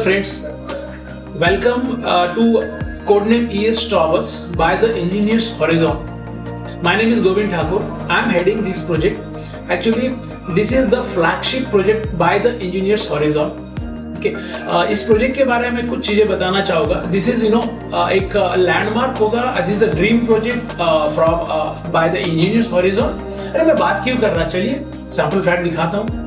friends, welcome to Codename ES Towers by the Engineers Horizon. My name is Govind Thakur. I am heading this project. Actually, this is the flagship project by the Engineers Horizon. Okay, इस project के बारे में कुछ चीजें बताना चाहूँगा. This is एक landmark होगा. This is a dream project from by the engineers horizon. अरे मैं बात क्यों कर रहा, चलिए सैंपल फ्लैट दिखाता हूँ.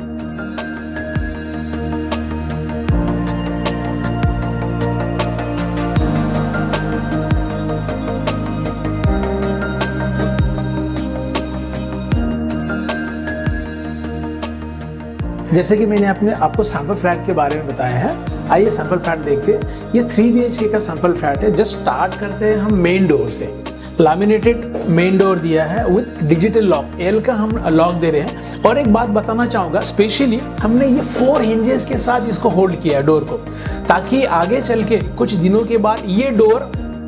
जैसे कि मैंने आपको सैंपल फ्लैट के बारे में बताया है. आइए सैंपल फ्लैट देखते हैं. ये 3 BHK का सैंपल फ्लैट है. जस्ट स्टार्ट करते हैं हम मेन डोर से. लैमिनेटेड मेन डोर दिया है विथ डिजिटल लॉक. एल का हम लॉक दे रहे हैं. और एक बात बताना चाहूँगा, स्पेशली हमने ये 4 हिंजेस के साथ इसको होल्ड किया है डोर को, ताकि आगे चल के कुछ दिनों के बाद ये डोर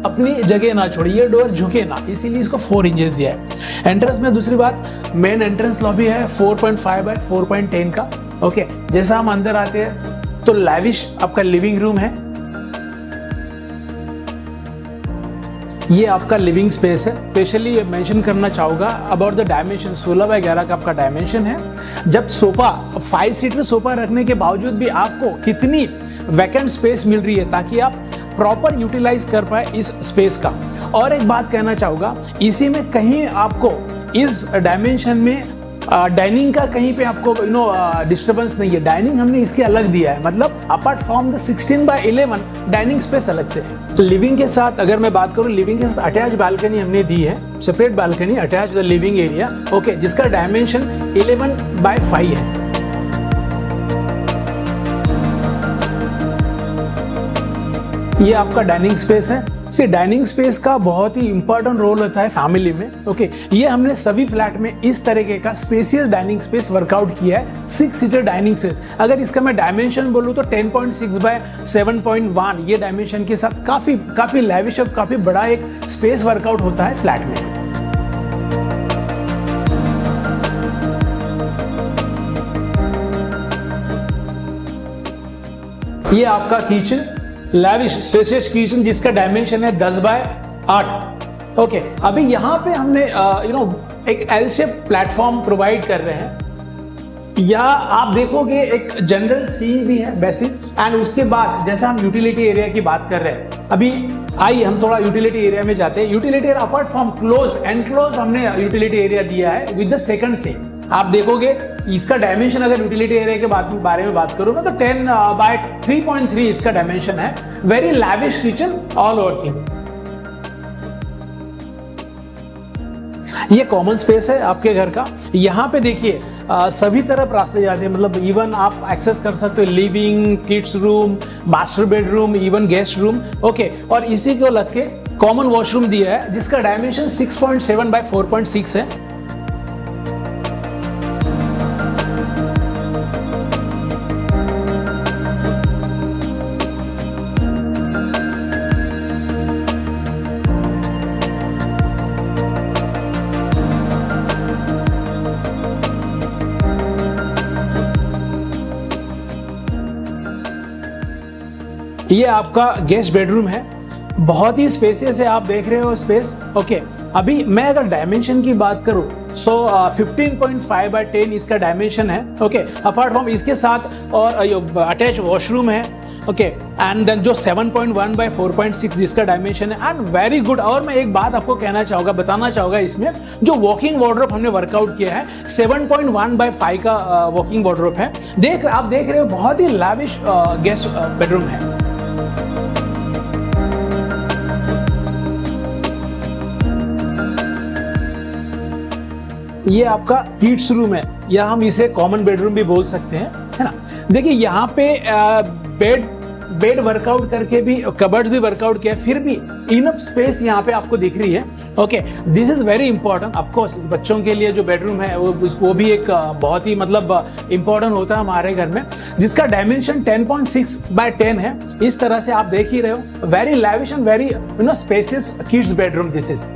अपनी जगह ना छोड़े, ये डोर झुके ना, इसीलिए इसको 4 इंचेस दिया है. एंट्रेंस में दूसरी बात, मेन एंट्रेंस लॉबी है 4.5 बाय 4.10 का. ओके, जैसा हम अंदर आते हैं तो लैविश आपका लिविंग रूम है. ये आपका लिविंग स्पेस है. स्पेशली मेंशन करना चाहूँगा अबाउट द डायमेंशन. 16 बाय 11 का आपका डायमेंशन है. जब सोफा 5 सीटर सोफा रखने के बावजूद भी आपको कितनी वैकेंट स्पेस मिल रही है, ताकि आप प्रॉपर यूटिलाइज कर पाए इस स्पेस का. और एक बात कहना चाहूँगा, इसी में कहीं आपको इस डायमेंशन में डाइनिंग का कहीं पे आपको डिस्टर्बेंस नहीं है. डाइनिंग हमने इसके अलग दिया है, मतलब apart from the 16 by 11 dining space अलग से है. लिविंग के साथ अगर मैं बात करूँ, लिविंग के साथ अटैच बालकनी हमने दी है. Separate balcony attach the living area. Okay, जिसका डायमेंशन 11 बाय 5 है. ये आपका डाइनिंग स्पेस है. डाइनिंग स्पेस का बहुत ही इंपॉर्टेंट रोल होता है फैमिली में. ओके, ये हमने सभी फ्लैट में इस तरीके का स्पेसियस डाइनिंग स्पेस वर्कआउट किया है. 6 सीटर डाइनिंग स्पेस. अगर इसका मैं डायमेंशन बोलूँ तो 10.6 बाय 7.1 ये डायमेंशन के साथ काफी लैविश और काफी बड़ा एक स्पेस वर्कआउट होता है फ्लैट में. ये आपका किचन, लैविश स्पेशियस किचन, जिसका डायमेंशन है 10 बाय 8. ओके, अभी यहाँ पे हमने एक एल शेप प्लेटफॉर्म प्रोवाइड कर रहे हैं. यहाँ आप देखोगे एक जनरल सीन भी है बेसिक. एंड उसके बाद जैसा हम यूटिलिटी एरिया की बात कर रहे हैं, अभी आइए हम थोड़ा यूटिलिटी एरिया में जाते हैं. Utility area apart from close enclose हमने यूटिलिटी एरिया दिया है विद द सेकंड सीन. आप देखोगे इसका डायमेंशन, अगर यूटिलिटी एरिया के बारे में बात करूँ ना, तो 10 बाय 3.3 इसका डायमेंशन है. Very lavish kitchen all over thing. ये कॉमन स्पेस है आपके घर का. यहाँ पे देखिए सभी तरफ रास्ते जाते हैं, मतलब इवन आप एक्सेस कर सकते हो living, kids room, master bedroom, even guest room. Okay, और इसी को लग के कॉमन वॉशरूम दिया है, जिसका डायमेंशन 6.7 बाय 4.6 है. ये आपका गेस्ट बेडरूम है. बहुत ही स्पेसियस है, आप देख रहे हो स्पेस. ओके, अभी मैं अगर डायमेंशन की बात करूं, 15.5 बाय 10 इसका डायमेंशन है. ओके, अपार्ट फ्रॉम इसके साथ और अटैच वॉशरूम है. ओके, एंड देन जो 7.1 बाय 4.6 जिसका डायमेंशन है. And very good. और मैं एक बात आपको बताना चाहूँगा, इसमें जो वॉकिंग वार्डरोब हमने वर्कआउट किया है 7.1 बाय 5 का वॉकिंग वार्डरोब है. आप देख रहे हो, बहुत ही लैविश गेस्ट बेडरूम है. ये आपका किड्स रूम है, या हम इसे कॉमन बेडरूम भी बोल सकते हैं, है ना. देखिए यहाँ पे बेड वर्कआउट करके भी, कबर्ड भी वर्कआउट किया, फिर भी इनफ स्पेस यहाँ पे आपको दिख रही है. Okay, this is very important. Of course बच्चों के लिए जो बेडरूम है वो भी एक बहुत ही मतलब इंपॉर्टेंट होता है हमारे घर में, जिसका डायमेंशन 10.6 बाय 10 है. इस तरह से आप देख ही रहे हो. Very lavish and very spacious kids bedroom this is.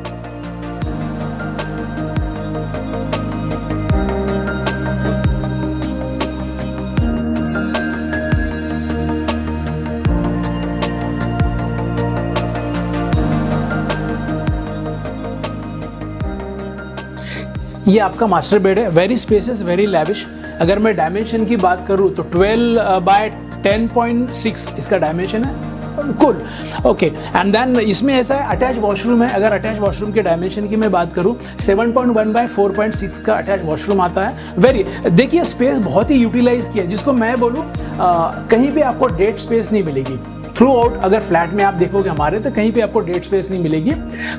ये आपका मास्टर बेड है, वेरी स्पेसियस, वेरी लैविश। अगर मैं डायमेंशन की बात करूँ तो 12 बाय 10.6 इसका डायमेंशन है। Cool, okay. एंड देन इसमें ऐसा है, अटैच वॉशरूम है। अगर अटैच वॉशरूम के डायमेंशन की मैं बात करूँ 7.1 बाय 4.6 का अटैच वॉशरूम आता है। वेरी, देखिए स्पेस बहुत ही यूटिलाइज किया है, जिसको मैं बोलूँ कहीं पे आपको डेड स्पेस नहीं मिलेगी थ्रू आउट। अगर फ्लैट में आप देखोगे हमारे तो कहीं पे आपको डेड स्पेस नहीं मिलेगी।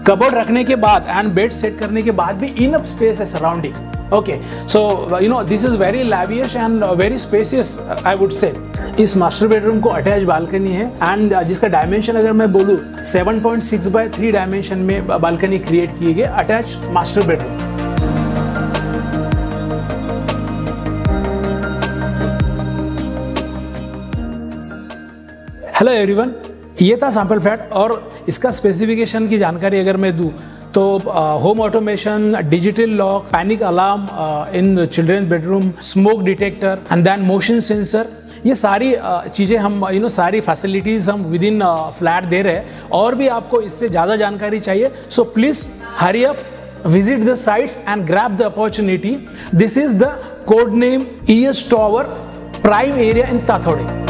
कबोर्ड रखने के बाद एंड बेड सेट करने के बाद भी इनफ स्पेस है surrounding. Okay, so you know this is very lavish and very spacious I would say. इस मास्टर बेडरूम को अटैच बालकनी है एंड जिसका डायमेंशन अगर मैं बोलूँ 7.6 बाय 3 डायमेंशन में बालकनी क्रिएट किए गए attach master bedroom. Hello everyone, ये था सैंपल फ्लैट और इसका स्पेसिफिकेशन की जानकारी अगर मैं दूं तो home automation, digital lock, panic alarm in children bedroom, smoke detector and then motion sensor, ये सारी चीज़ें हम सारी फैसिलिटीज़ हम विद इन फ्लैट दे रहे हैं। और भी आपको इससे ज़्यादा जानकारी चाहिए so please hurry up, visit the sites and grab the opportunity. This is the code name ES Tower Prime Area in Tathodi.